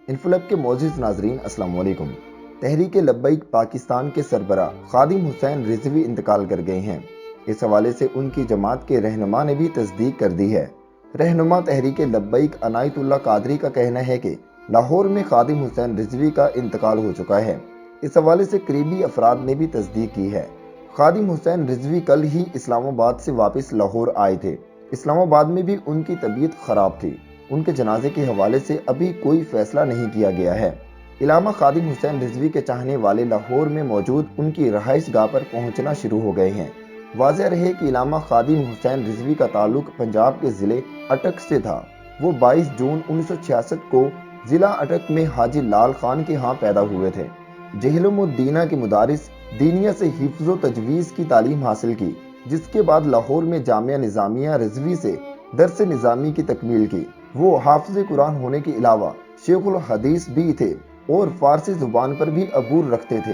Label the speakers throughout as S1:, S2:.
S1: انفلب کے معزز ناظرین السلام علیکم۔ تحریک لبیک پاکستان کے سربراہ خادم حسین رضوی انتقال کر گئے ہیں۔ اس حوالے سے ان کی جماعت کے رہنما نے بھی تصدیق کر دی ہے۔ رہنما تحریک لبیک عنایت اللہ قادری کا کہنا ہے کہ لاہور میں خادم حسین رضوی کا انتقال ہو چکا ہے۔ اس حوالے سے قریبی افراد نے بھی تصدیق کی ہے۔ خادم حسین رضوی کل ہی اسلام آباد سے واپس لاہور آئے تھے۔ اسلام آباد میں بھی ان کی طبیعت خراب تھی۔ ان کے جنازے کے حوالے سے ابھی کوئی فیصلہ نہیں کیا گیا ہے۔ علامہ خادم حسین رضوی کے چاہنے والے لاہور میں موجود ان کی رہائش گاہ پر پہنچنا شروع ہو گئے ہیں۔ واضح رہے کہ علامہ خادم حسین رضوی کا تعلق پنجاب کے ضلع اٹک سے تھا۔ وہ 22 جون 1966 کو ضلع اٹک میں حاجی لال خان کے ہاں پیدا ہوئے تھے۔ جہلم الدینہ کے مدارس دینیہ سے حفظ و تجویز کی تعلیم حاصل کی، جس کے بعد لاہور میں جامعہ نظامیہ رضوی سے درس نظامی کی تکمیل کی۔ وہ حافظ قرآن ہونے کے علاوہ شیخ الحدیث بھی تھے اور فارسی زبان پر بھی عبور رکھتے تھے۔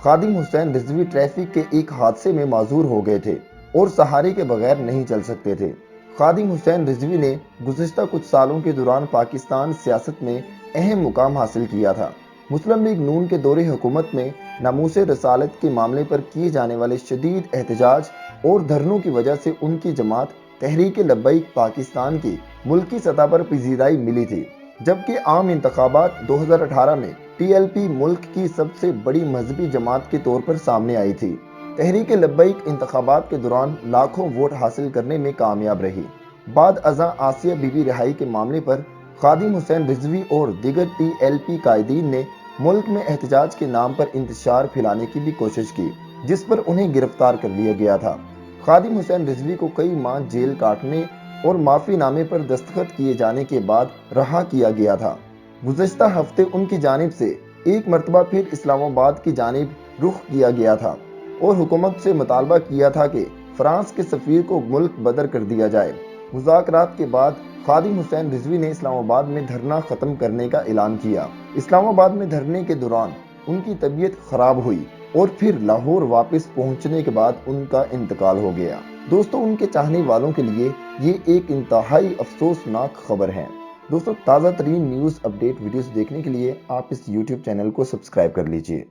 S1: خادم حسین رضوی ٹریفک کے ایک حادثے میں معذور ہو گئے تھے اور سہارے کے بغیر نہیں چل سکتے تھے۔ خادم حسین رضوی نے گزشتہ کچھ سالوں کے دوران پاکستان سیاست میں اہم مقام حاصل کیا تھا۔ مسلم لیگ نون کے دور حکومت میں ناموس رسالت کے معاملے پر کیے جانے والے شدید احتجاج اور دھرنوں کی وجہ سے ان کی جماعت تحریک لبیک پاکستان کی ملکی سطح پر پذیرائی ملی تھی، جبکہ عام انتخابات 2018 میں پی ایل پی ملک کی سب سے بڑی مذہبی جماعت کے طور پر سامنے آئی تھی۔ تحریک لبیک انتخابات کے دوران لاکھوں ووٹ حاصل کرنے میں کامیاب رہی۔ بعد ازاں آسیہ بی بی رہائی کے معاملے پر خادم حسین رضوی اور دیگر پی ایل پی قائدین نے ملک میں احتجاج کے نام پر انتشار پھیلانے کی بھی کوشش کی، جس پر انہیں گرفتار کر لیا گیا تھا۔ خادم حسین رضوی کو کئی ماہ جیل کاٹنے اور معافی نامے پر دستخط کیے جانے کے بعد رہا کیا گیا تھا۔ گزشتہ ہفتے ان کی جانب سے ایک مرتبہ پھر اسلام آباد کی جانب رخ کیا گیا تھا اور حکومت سے مطالبہ کیا تھا کہ فرانس کے سفیر کو ملک بدر کر دیا جائے۔ مذاکرات کے بعد خادم حسین رضوی نے اسلام آباد میں دھرنا ختم کرنے کا اعلان کیا۔ اسلام آباد میں دھرنے کے دوران ان کی طبیعت خراب ہوئی اور پھر لاہور واپس پہنچنے کے بعد ان کا انتقال ہو گیا۔ دوستو، ان کے چاہنے والوں کے لیے یہ ایک انتہائی افسوسناک خبر ہے۔ دوستو، تازہ ترین نیوز اپڈیٹ ویڈیوز دیکھنے کے لیے آپ اس یوٹیوب چینل کو سبسکرائب کر لیجئے۔